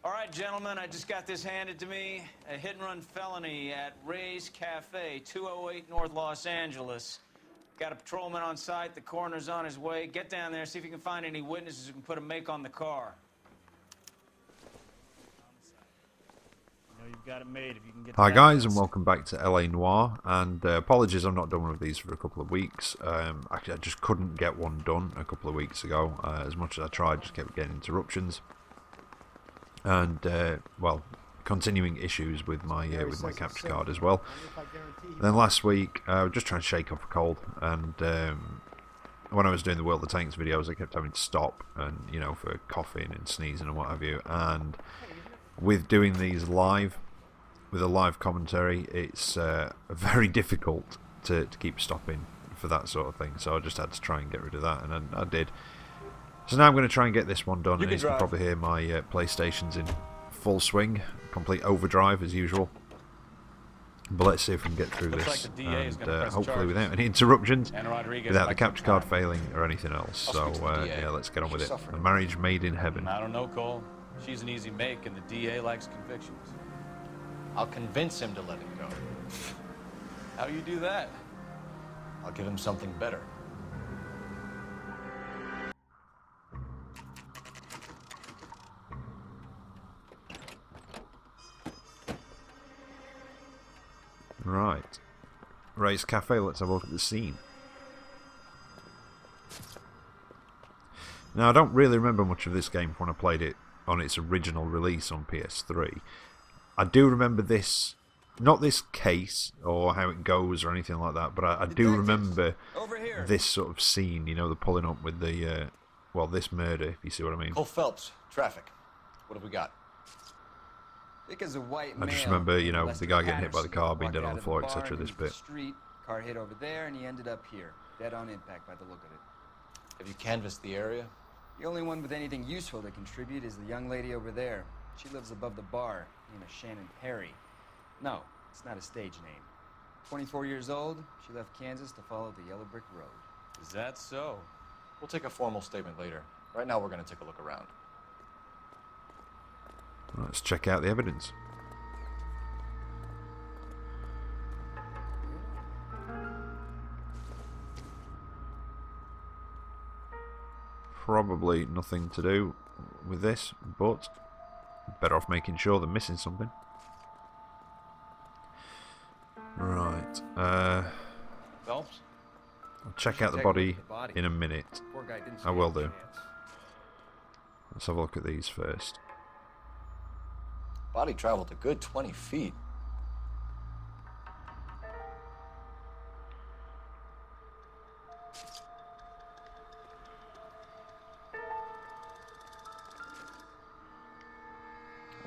All right, gentlemen, I just got this handed to me. A hit-and-run felony at Ray's Cafe, 208 North Los Angeles. Got a patrolman on site. The coroner's on his way. Get down there, see if you can find any witnesses who can put a make on the car. You know you've got it made if you can get. Hi guys, and welcome back to LA Noire. And apologies, I've not done one of these for a couple of weeks. Actually, I just couldn't get one done a couple of weeks ago. As much as I tried, just kept getting interruptions. And well, continuing issues with my capture card as well. And then last week I was just trying to shake off a cold, and when I was doing the World of Tanks videos I kept having to stop, and you know, for coughing and sneezing and what have you. And with doing these live, with a live commentary, it's very difficult to keep stopping for that sort of thing, so I just had to try and get rid of that, and I did. So now I'm going to try and get this one done, and you can probably hear my PlayStation's in full swing, complete overdrive as usual. But let's see if we can get through this, and hopefully without any interruptions, without the capture card failing or anything else. So yeah, let's get on with it. A marriage made in heaven. I don't know, Cole. She's an easy make, and the DA likes convictions. I'll convince him to let it go. How do you do that? I'll give him something better. Right. Ray's Cafe, let's have a look at the scene. Now, I don't really remember much of this game from when I played it on its original release on PS3. I do remember this, not this case or how it goes or anything like that, but I do remember this sort of scene, you know, the pulling up with the, well, this murder, if you see what I mean. Cole Phelps, traffic. What have we got? I just remember, you know, the guy getting hit by the car, being dead on the floor, etc. This bit. Car hit over there, and he ended up here, dead on impact by the look of it. Have you canvassed the area? The only one with anything useful to contribute is the young lady over there. She lives above the bar, name is Shannon Perry. No, it's not a stage name. 24 years old, she left Kansas to follow the Yellow Brick Road. Is that so? We'll take a formal statement later. Right now, we're going to take a look around. Let's check out the evidence. Probably nothing to do with this, but better off making sure than missing something. Right. Phelps? I'll check out the body in a minute. I will do. Let's have a look at these first. Body traveled a good 20 feet.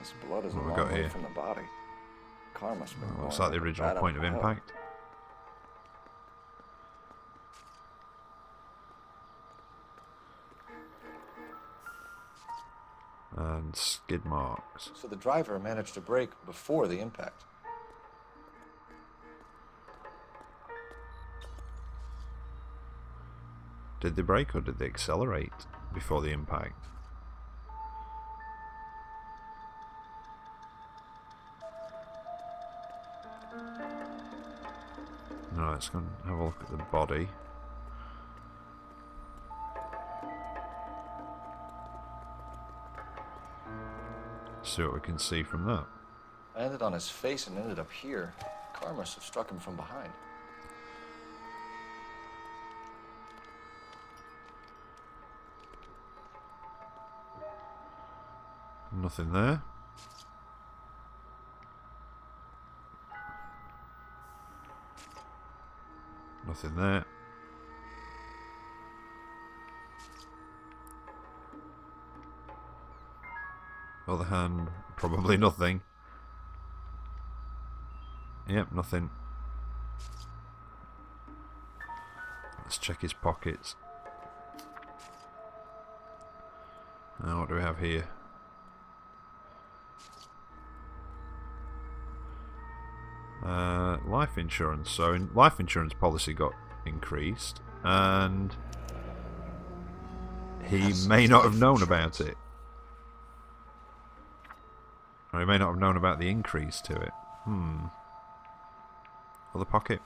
This blood is a long way from the body. Car must have been looks like the original point of impact. And skid marks. So the driver managed to brake before the impact. Did they brake or did they accelerate before the impact? No, let's go and have a look at the body. See what we can see from that. I landed on his face and ended up here. Car must have struck him from behind. Nothing there. Nothing there. Other hand, probably nothing. Yep, nothing. Let's check his pockets. Now, what do we have here? Life insurance. So, life insurance policy got increased, and he may not have known about it. Or he may not have known about the increase to it. Other pocket.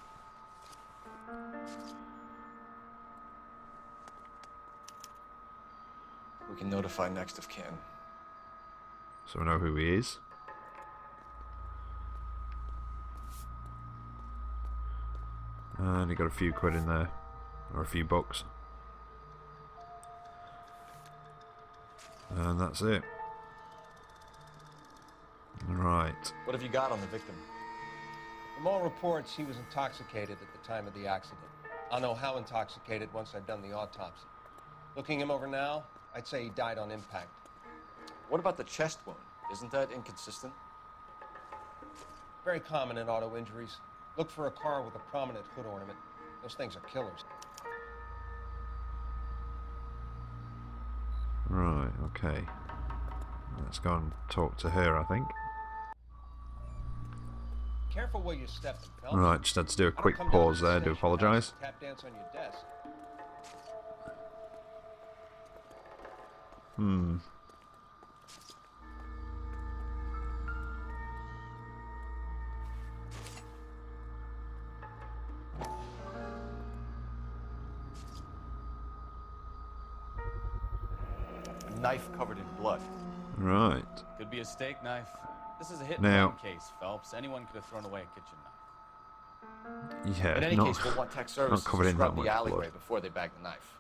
We can notify next of kin. So we know who he is. And he got a few quid in there. Or a few bucks. And that's it. Right. What have you got on the victim? From all reports, he was intoxicated at the time of the accident. I'll know how intoxicated once I've done the autopsy. Looking him over now, I'd say he died on impact. What about the chest wound? Isn't that inconsistent? Very common in auto injuries. Look for a car with a prominent hood ornament. Those things are killers. Right, okay. Let's go and talk to her, I think. Careful where you're stepping, Phelps. Right, just had to do a I don't quick come down pause to the there, do station apologise. house and tap dance on your desk. A knife covered in blood. Right. Could be a steak knife. This is a hit and Now- run case, Phelps. Anyone could have thrown away a kitchen knife. Yeah, In any not, case, we'll want tech services covered to in scrub that the much alleyway blood. before they bag the knife.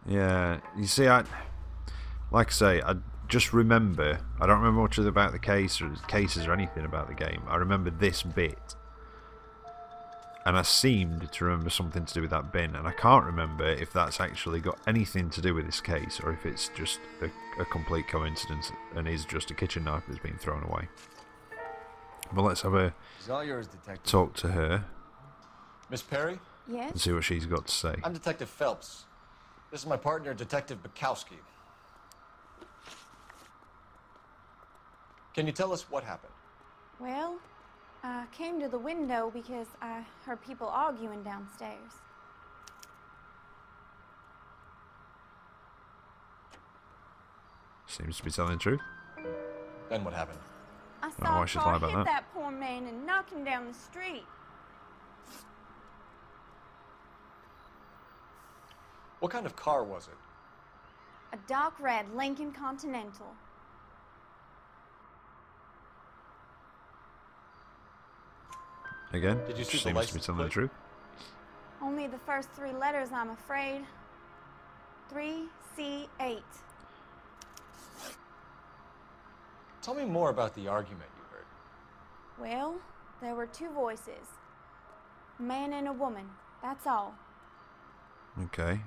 Yeah, you see, like I say, I just remember, I don't remember much about the cases or anything about the game. I remember this bit. And I seemed to remember something to do with that bin, and I can't remember if that's actually got anything to do with this case, or if it's just a complete coincidence and is just a kitchen knife that's been thrown away. But let's have a It's all yours, Detective. talk to her Miss Perry, and Yes? see what she's got to say. I'm Detective Phelps. This is my partner, Detective Bukowski. Can you tell us what happened? Well, I came to the window because I heard people arguing downstairs. Seems to be telling the truth. Then what happened? I know saw why a she's car lying about hit that. that poor man and knock him down the street. What kind of car was it? A dark red Lincoln Continental. Again, Did you see she the seems to be license telling the plate? truth. Only the first three letters, I'm afraid. 3C8. Tell me more about the argument you heard. Well, there were two voices. A man and a woman. That's all. Okay.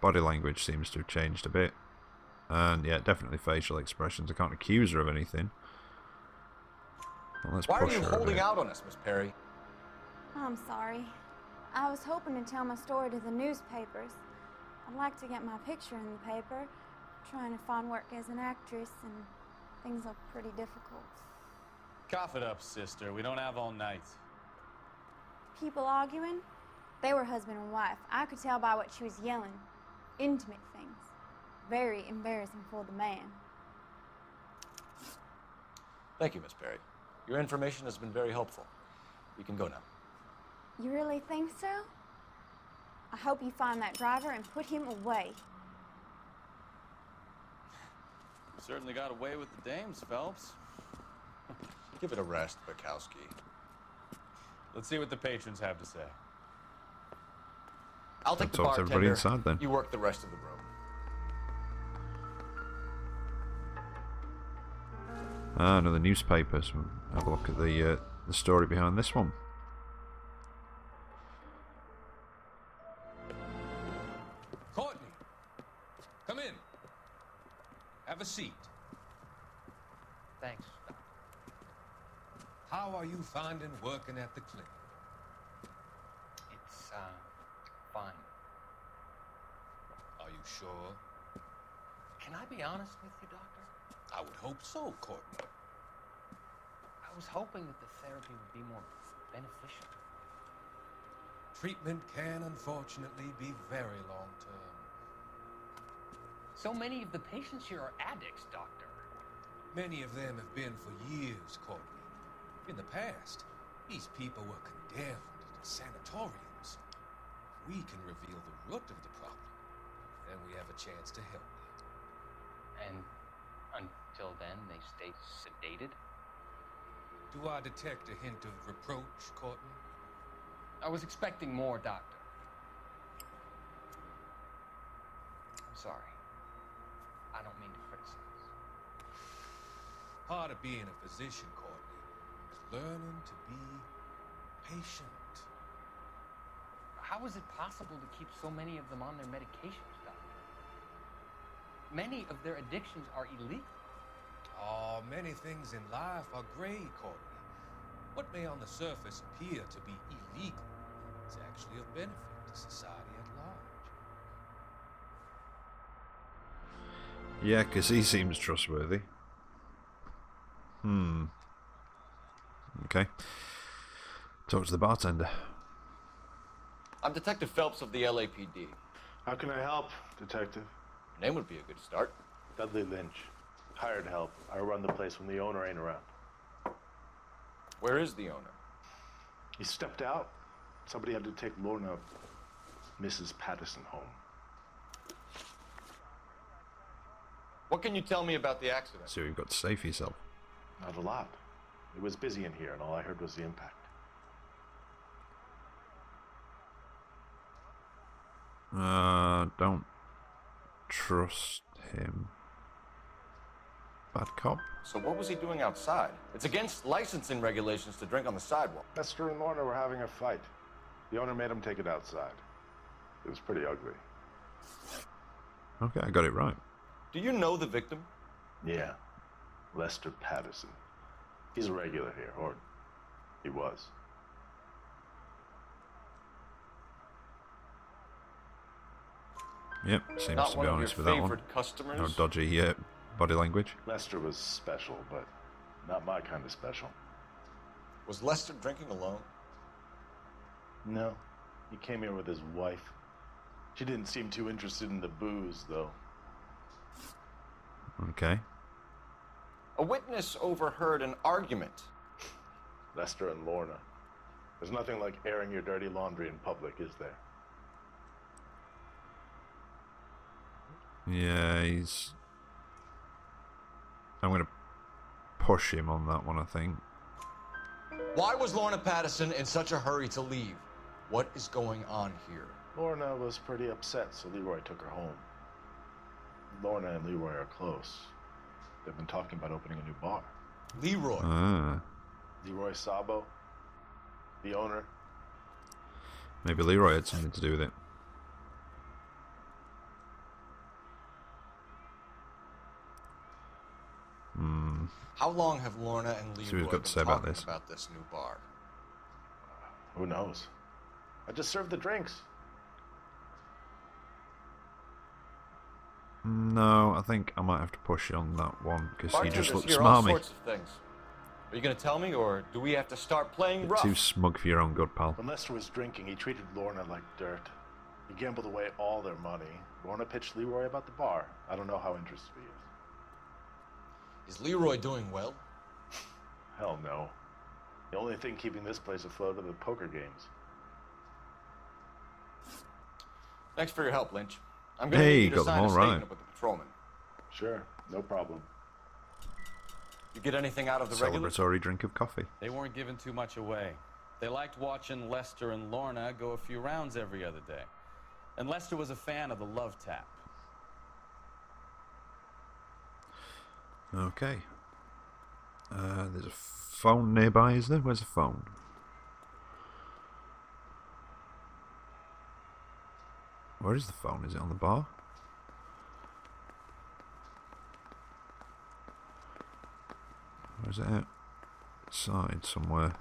Body language seems to have changed a bit. And yeah, definitely facial expressions. I can't accuse her of anything. Well, let's Why are push you her a holding bit. out on us, Miss Perry? I'm sorry. I was hoping to tell my story to the newspapers. I'd like to get my picture in the paper. Trying to find work as an actress, and things look pretty difficult. Cough it up, sister. We don't have all night. People arguing? They were husband and wife. I could tell by what she was yelling. Intimate things. Very embarrassing for the man. Thank you, Miss Perry. Your information has been very helpful. You can go now. You really think so? I hope you find that driver and put him away. Certainly got away with the dames, Phelps. Give it a rest, Bukowski. Let's see what the patrons have to say. I'll take the talk to bartender. everybody inside then. You work the rest of the room. Ah, another newspaper. So we'll have a look at the story behind this one. Courtney, come in. Have a seat. Thanks. How are you finding working at the clinic? It's, fine. Are you sure? Can I be honest with you, Doctor? I would hope so, Courtney. I was hoping that the therapy would be more beneficial. Treatment can unfortunately be very long-term. So many of the patients here are addicts, Doctor. Many of them have been for years, Courtney. In the past, these people were condemned to sanatoriums. We can reveal the root of the problem, then we have a chance to help them. And until then, they stay sedated? Do I detect a hint of reproach, Courtney? I was expecting more, Doctor. I'm sorry. I don't mean to criticize. Part of being a physician, Courtney, is learning to be patient. How is it possible to keep so many of them on their medications, Doctor? Many of their addictions are illegal. Oh, many things in life are gray, Courtney. What may on the surface appear to be illegal is actually of benefit to society at large. Yeah, because he seems trustworthy. Okay. Talk to the bartender. I'm Detective Phelps of the LAPD. How can I help, Detective? Your name would be a good start. Dudley Lynch. Hired help. I run the place when the owner ain't around. Where is the owner? He stepped out. Somebody had to take Lorna, Mrs. Patterson, home. What can you tell me about the accident? So you've got to say for yourself. Not a lot. It was busy in here, and all I heard was the impact. Don't trust him. Bad cop. So what was he doing outside? It's against licensing regulations to drink on the sidewalk. Lester and Lorna were having a fight. The owner made him take it outside. It was pretty ugly. Okay, I got it right. Do you know the victim? Yeah. Lester Patterson. He's a regular here, or he was. Yep, seems Not to one be of honest your with that one. favorite customers? No dodgy body language. Lester was special, but not my kind of special. Was Lester drinking alone? No. He came here with his wife. She didn't seem too interested in the booze, though. Okay. A witness overheard an argument. Lester and Lorna. There's nothing like airing your dirty laundry in public, is there? Yeah, I'm going to push him on that one, I think. Why was Lorna Patterson in such a hurry to leave? What is going on here? Lorna was pretty upset, so Leroy took her home. Lorna and Leroy are close. They've been talking about opening a new bar. Leroy? Leroy Sabo, the owner. Maybe Leroy had something to do with it. How long have Lorna and Leroy So we've got been to say about talking this. about this new bar? Who knows? I just served the drinks. No, I think I might have to push you on that one because he Bartenders just looks hear all smarmy. sorts of things. Are you going to tell me, or do we have to start playing rough? Too smug for your own good, pal. When Lester was drinking, he treated Lorna like dirt. He gambled away all their money. Lorna pitched Leroy about the bar. I don't know how interested he is. Is Leroy doing well? Hell no. The only thing keeping this place afloat are the poker games. Thanks for your help, Lynch. I'm going to Hey, need you to got them sign a all statement right. with the patrolman. Sure, no problem. You get anything out of the regulars? Celebratory drink of coffee. They weren't giving too much away. They liked watching Lester and Lorna go a few rounds every other day. And Lester was a fan of the love tap. Okay. There's a phone nearby, is there? Where's the phone? Where is the phone? Is it on the bar? Or is it outside somewhere?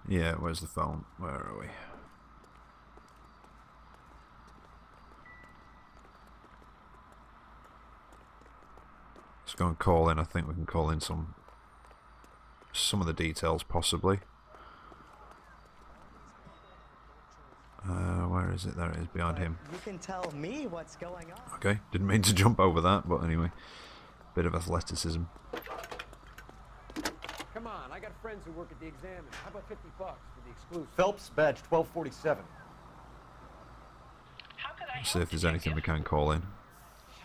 Yeah, where's the phone? Where are we? Let's go and call in. I think we can call in some some of the details, possibly. Where is it? There it is, behind him. You can tell me what's going on. Okay, didn't mean to jump over that, but anyway. Bit of athleticism. Come on, I got friends who work at the Examiner. How about $50 for the exclusive? Phelps, badge 1247. Let's see if there's anything we can call in.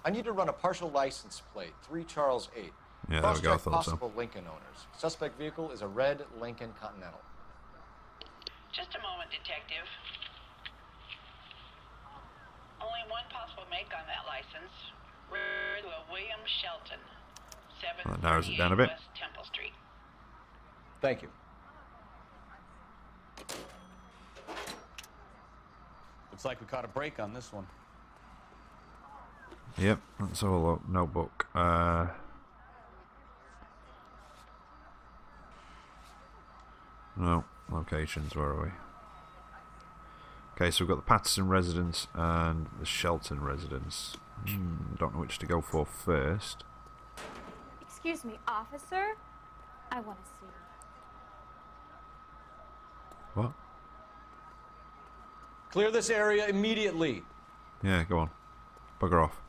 I need to run a partial license plate, 3 Charles 8. Yeah, there we go, I Cross-check thought so. possible Lincoln owners. Suspect vehicle is a red Lincoln Continental. Just a moment, detective. Only one possible make on that license. Rear to a William Shelton, That narrows it down a 738 bit. West Temple Street. Thank you. Looks like we caught a break on this one. Yep, let's have a look. Notebook. No, locations, where are we? Okay, so we've got the Patterson residence and the Shelton residence. Don't know which to go for first. Excuse me, officer? I want to see you. What? Clear this area immediately. Yeah, go on. Bugger off.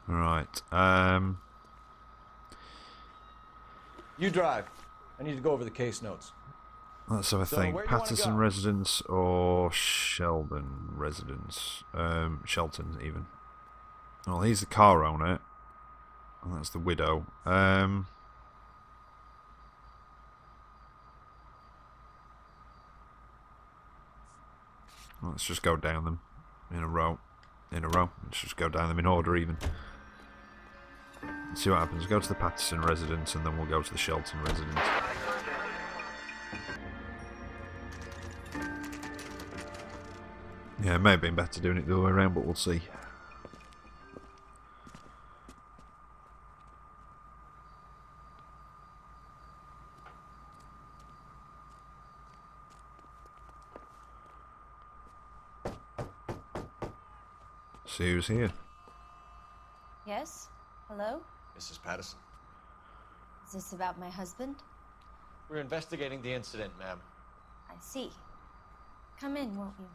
Right. You drive. I need to go over the case notes. Let's have a So, think. where do you wanna Patterson go? residence or Sheldon residence? Shelton, even. Well, he's the car owner. And that's the widow. Let's just go down them in a row. Let's just go down them in order, even. Let's see what happens. Go to the Patterson residence, and then we'll go to the Shelton residence. Yeah, it may have been better doing it the other way around, but we'll see. See who's here. Yes? Hello? Mrs. Patterson. Is this about my husband? We're investigating the incident, ma'am. I see. Come in, won't you?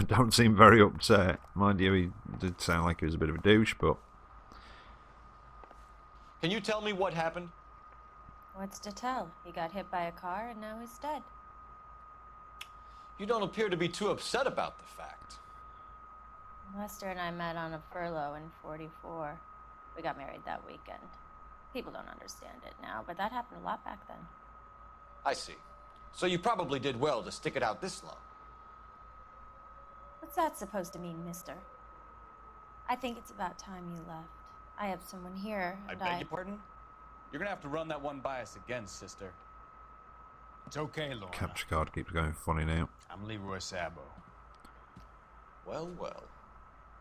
Don't seem very upset. Mind you, he did sound like he was a bit of a douche, but... Can you tell me what happened? What's to tell? He got hit by a car and now he's dead. You don't appear to be too upset about the fact. Lester and I met on a furlough in '44. We got married that weekend. People don't understand it now, but that happened a lot back then. I see. So you probably did well to stick it out this long. What's that supposed to mean, mister? I think it's about time you left. I have someone here, I and beg your pardon? You're gonna have to run that one by us again, sister. It's okay, Lorna. Capture card keeps going funny now. I'm Leroy Sabo. Well, well.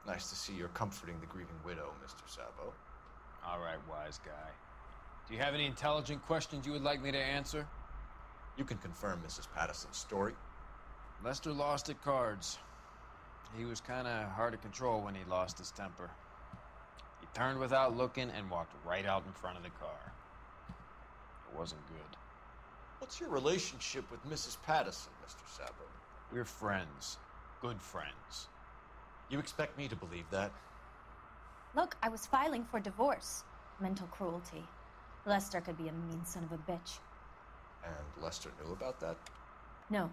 Nice to see you're comforting the grieving widow, Mr. Sabo. All right, wise guy. Do you have any intelligent questions you would like me to answer? You can confirm Mrs. Patterson's story. Lester lost at cards. He was kind of hard to control when he lost his temper. He turned without looking and walked right out in front of the car. It wasn't good. What's your relationship with Mrs. Patterson, Mr. Sabo? We're friends. Good friends. You expect me to believe that? Look, I was filing for divorce. Mental cruelty. Lester could be a mean son of a bitch. And Lester knew about that? No,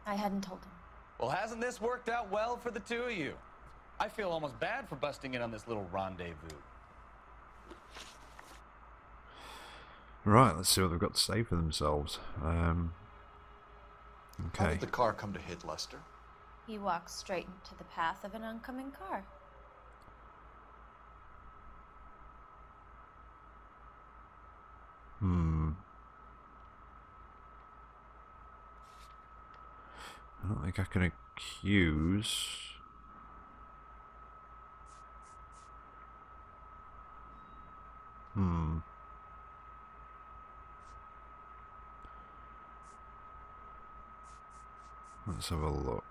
I hadn't told him. Well, hasn't this worked out well for the two of you? I feel almost bad for busting in on this little rendezvous. Right, let's see what they've got to say for themselves. How Okay. did the car come to hit Lester? He walks straight into the path of an oncoming car. I don't think I can accuse... Let's have a look.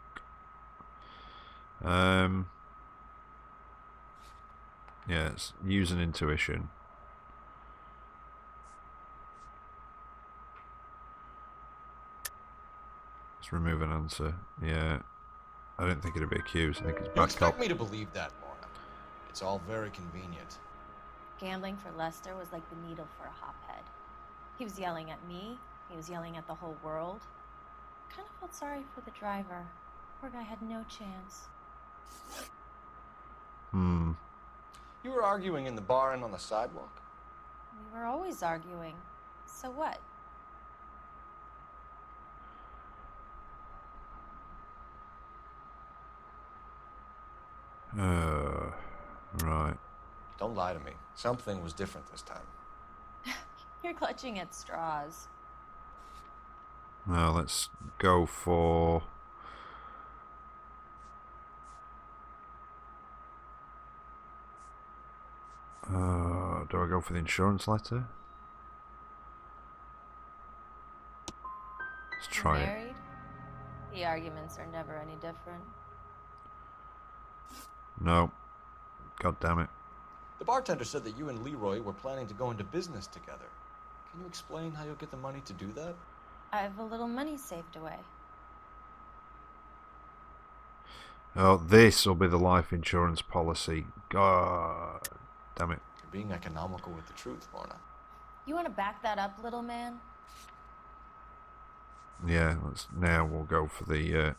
Yeah, it's using intuition. Let's remove an answer. Yeah. I don't think it'd be accused. I think it's You back expect up. me to believe that, Lorna? It's all very convenient. Gambling for Lester was like the needle for a hophead. He was yelling at me. He was yelling at the whole world. I kind of felt sorry for the driver. Poor guy had no chance. You were arguing in the bar and on the sidewalk? We were always arguing. So what? Right. Don't lie to me. Something was different this time. You're clutching at straws. Now let's go for... do I go for the insurance letter? Let's try it. Married? The arguments are never any different. No. God damn it. The bartender said that you and Leroy were planning to go into business together. Can you explain how you'll get the money to do that? I have a little money saved away. Oh, this will be the life insurance policy. God damn it. You're being economical with the truth, Lorna. You want to back that up, little man? Yeah, now we'll go for the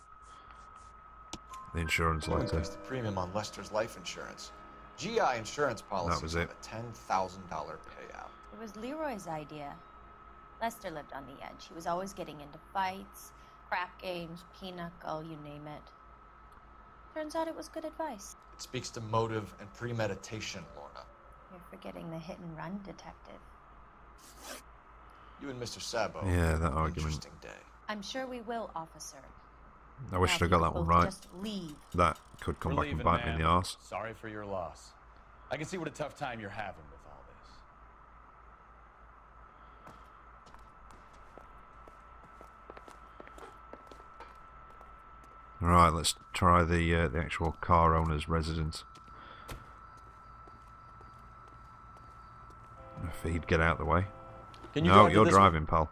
insurance You letter. increased the premium on Lester's life insurance. GI insurance policies was have it. a $10,000 payout. It was Leroy's idea. Lester lived on the edge. He was always getting into fights, crap games, pinochle, you name it. Turns out it was good advice. It speaks to motive and premeditation, Lorna. You're forgetting the hit-and-run detective. You and Mr. Sabo. Yeah, that argument. Interesting day. I'm sure we will, officer. I wish I got that one right. Just leave. That could come back and bite me in the arse. Sorry for your loss. I can see what a tough time you're having with all this. Right, let's try the actual car owner's residence. If he'd get out of the way. Can you no, drive to you're this driving, pal.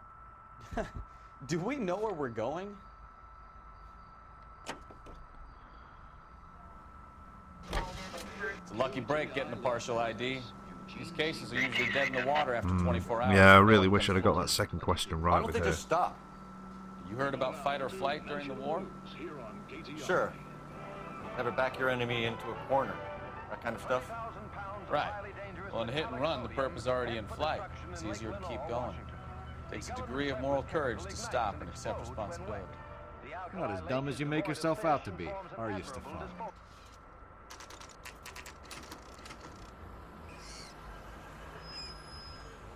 Do we know where we're going? It's a lucky break getting a partial ID. These cases are usually dead in the water after 24 hours. Yeah, I really wish I'd have got that second question Why right don't with they her. just stop? You heard about fight or flight during the war? Sure. Never back your enemy into a corner. That kind of stuff. Right. Well, in hit and run, the perp is already in flight. It's easier to keep going. Takes a degree of moral courage to stop and accept responsibility. Not as dumb as you make yourself out to be, are you, Stefan?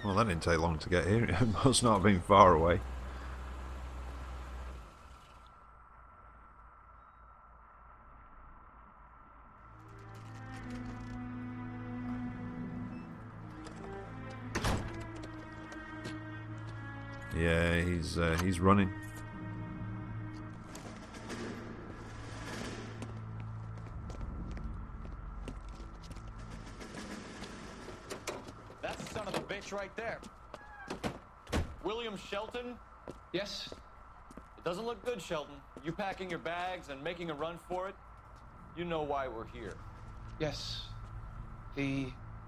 Well, that didn't take long to get here. It must not have been far away. Yeah, he's running. That's the son of a bitch right there. William Shelton? Yes? It doesn't look good, Shelton. You packing your bags and making a run for it? You know why we're here. Yes. The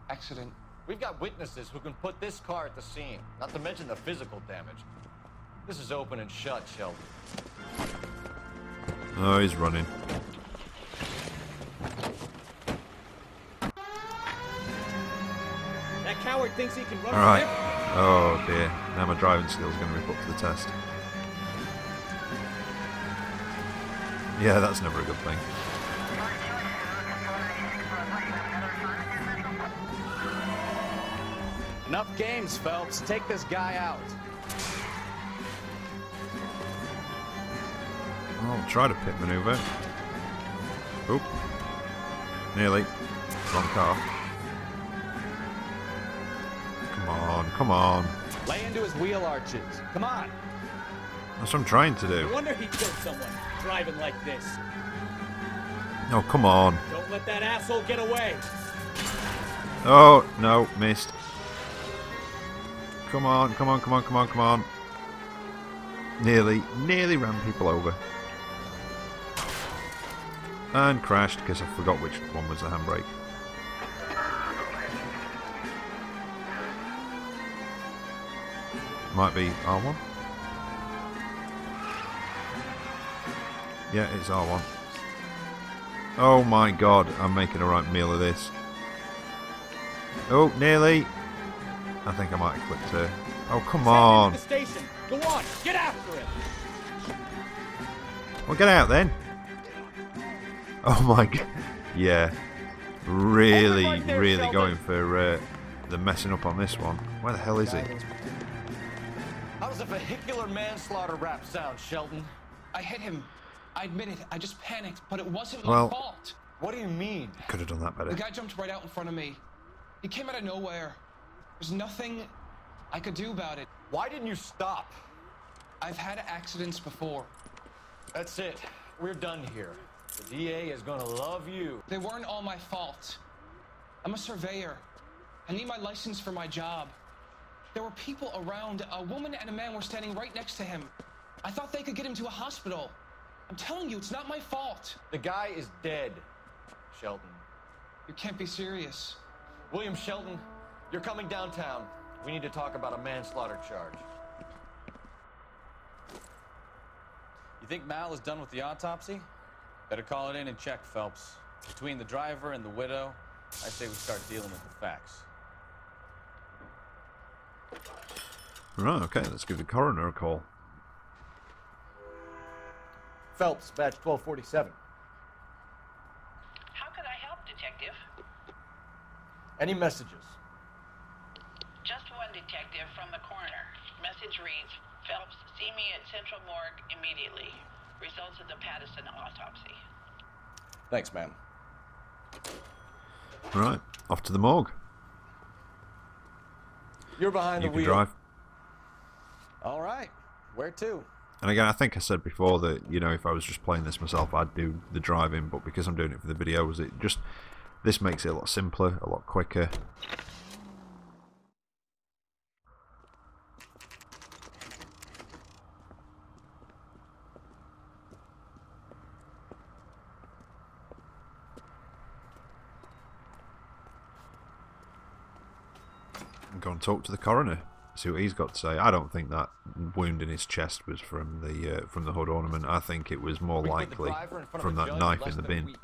accident. We've got witnesses who can put this car at the scene, not to mention the physical damage. This is open and shut, Sheldon. Oh, he's running. That coward thinks he can run. Alright. Oh dear. Now my driving skills are going to be put to the test. Yeah, that's never a good thing. Enough games, Phelps. Take this guy out. I'll try to pit maneuver. Oop. Nearly. Wrong car. Come on, come on. Lay into his wheel arches. Come on. That's what I'm trying to do. No wonder he killed someone driving like this. Oh, come on. Don't let that asshole get away. Oh, no, missed. Come on, come on, come on, come on, come on. Nearly ran people over. And crashed because I forgot which one was the handbrake. Might be R1. Yeah, it's R1. Oh my god, I'm making a right meal of this. Oh, nearly. I think I might have clicked her. Oh, come on. The station. Go on, get after it. Well, get out then. Oh my god. Yeah. Really, really going for the messing up on this one. Where the hell is he? How does a vehicular manslaughter rap sound, Shelton? I hit him. I admit it. I just panicked, but it wasn't Well, my fault. What do you mean? Could have done that better. The guy jumped right out in front of me. He came out of nowhere. There's nothing I could do about it. Why didn't you stop? I've had accidents before. That's it. We're done here. The DA is gonna love you. They weren't all my fault. I'm a surveyor. I need my license for my job. There were people around. A woman and a man were standing right next to him. I thought they could get him to a hospital. I'm telling you, it's not my fault. The guy is dead, Shelton. You can't be serious. William Shelton, you're coming downtown. We need to talk about a manslaughter charge. You think Mal is done with the autopsy? Better call it in and check, Phelps. Between the driver and the widow, I say we start dealing with the facts. Right, okay, let's give the coroner a call. Phelps, badge 1247. How can I help, Detective? Any messages? Just one, Detective, from the coroner. Message reads, Phelps, see me at Central Morgue immediately. Results of the Patterson autopsy. Thanks, man. Right, off to the morgue. You're behind You the can wheel. drive. All right. Where to? And again, I think I said before that, you know, if I was just playing this myself, I'd do the driving, but because I'm doing it for the videos, it just, this makes it a lot simpler, a lot quicker. And go and talk to the coroner. See what he's got to say. I don't think that wound in his chest was from the hood ornament. I think it was more likely from that knife in the bin.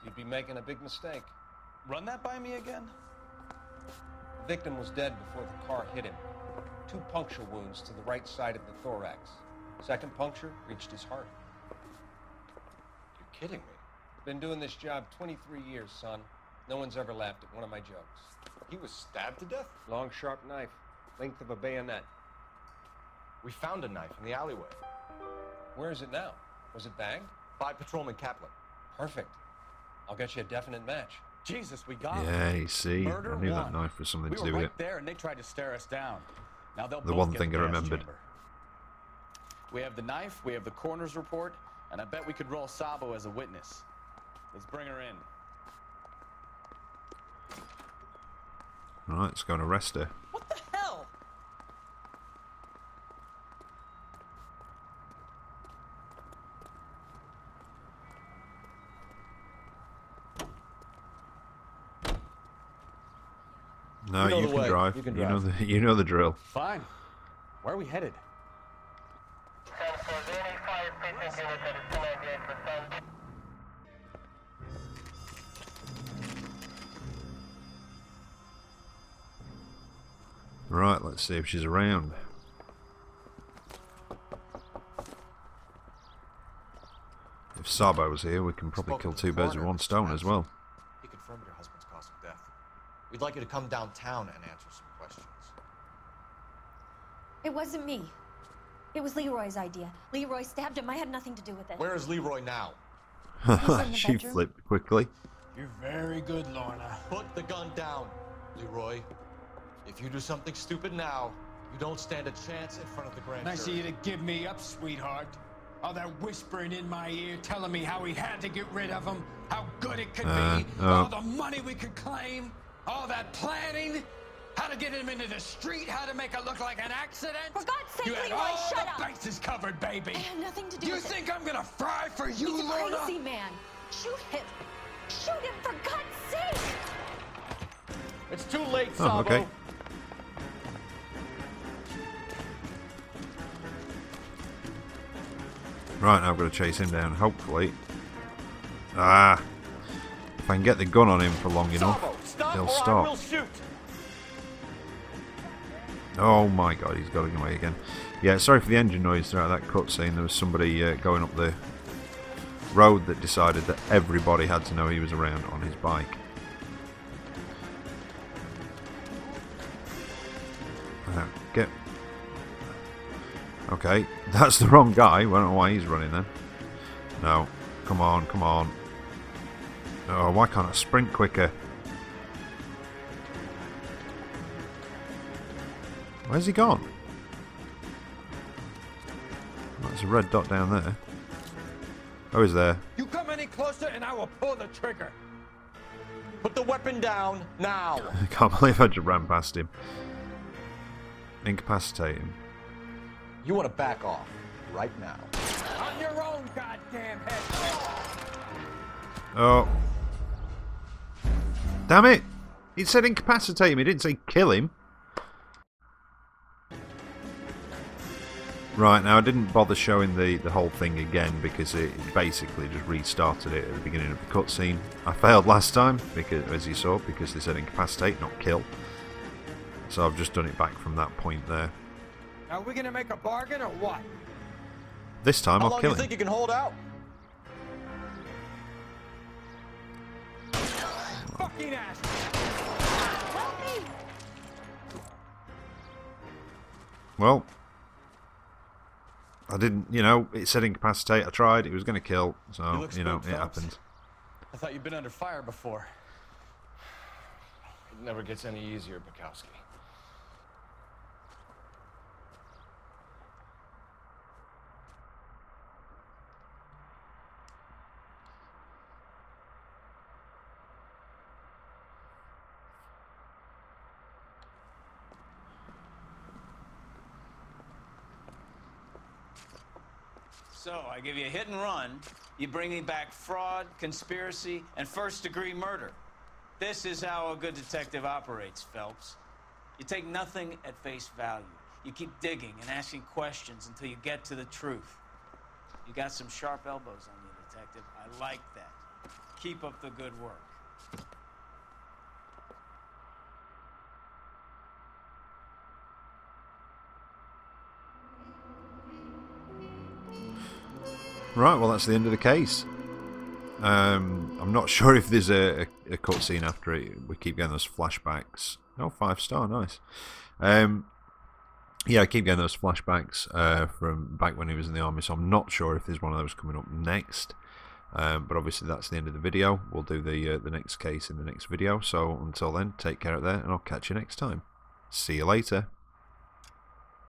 You'd be making a big mistake. Run that by me again? The victim was dead before the car hit him. 2 puncture wounds to the right side of the thorax. Second puncture reached his heart. You're kidding me. Been doing this job 23 years, son. No one's ever laughed at one of my jokes. He was stabbed to death? Long, sharp knife. Length of a bayonet. We found a knife in the alleyway. Where is it now? Was it bagged? By Patrolman Kaplan. Perfect. I'll get you a definite match. Jesus, we got Yeah, it. you see, Murder I knew one. that knife was something We to were do with right it. there, and they tried to stare us down. Now they'll The both one get thing the I gas remembered. chamber. We have the knife, we have the coroner's report, and I bet we could roll Sabo as a witness. Let's bring her in. Right, let's go and arrest her. What the hell? No, You know you the can way. drive. You can You know the drill. Fine. Where are we headed? Right, let's see if she's around. If Sabo was here, we can probably kill 2 birds with 1 stone as well. He confirmed your husband's cause of death. We'd like you to come downtown and answer some questions. It wasn't me. It was Leroy's idea. Leroy stabbed him. I had nothing to do with it. Where is Leroy now? in the She bedroom. flipped quickly. You're very good, Lorna. Put the gun down, Leroy. If you do something stupid now, you don't stand a chance in front of the grand Nice of jury. you to give me up, sweetheart. All that whispering in my ear, telling me how we had to get rid of him, how good it could be, all the money we could claim. All that planning, how to get him into the street, how to make it look like an accident. For God's sake, you had Leroy, all shut the up. bases covered, baby. I had nothing to do You with it. think I'm gonna fry for you, He's a Lorna? crazy man. Shoot him. Shoot him, for God's sake. It's too late, Oh, Sabo. okay. Right, now I've got to chase him down, hopefully. Ah! If I can get the gun on him for long enough, he'll I stop. will shoot. Oh my god, he's got away again. Yeah, sorry for the engine noise throughout that cutscene. There was somebody going up the road that decided that everybody had to know he was around on his bike. Get... Okay, that's the wrong guy. I don't know why he's running then. No, come on, come on. Oh, why can't I sprint quicker? Where's he gone? That's a red dot down there. Oh, he's there. You come any closer and I will pull the trigger. Put the weapon down now. I can't believe I just ran past him. Incapacitate him. You want to back off right now. On your own, goddamn head. Oh. Damn it! He said incapacitate him, he didn't say kill him. Right, now I didn't bother showing the whole thing again because it basically just restarted it at the beginning of the cutscene. I failed last time, because, as you saw, because they said incapacitate, not kill. So I've just done it back from that point there. Are we gonna make a bargain or what? This time I'll kill him. How long do you think you can hold out? Fucking ass! Help me! Well, I didn't, you know, it said incapacitate, I tried, it was going to kill, so, you know, it happened. I thought you'd been under fire before. It never gets any easier, Bukowski. So, I give you a hit and run, you bring me back fraud, conspiracy, and first-degree murder. This is how a good detective operates, Phelps. You take nothing at face value. You keep digging and asking questions until you get to the truth. You got some sharp elbows on you, detective. I like that. Keep up the good work. Right, well that's the end of the case. I'm not sure if there's a cutscene after it. We keep getting those flashbacks. Oh, 5-star, nice. Yeah, I keep getting those flashbacks from back when he was in the army, so I'm not sure if there's one of those coming up next. But obviously that's the end of the video. We'll do the next case in the next video. So until then, take care out there, and I'll catch you next time. See you later.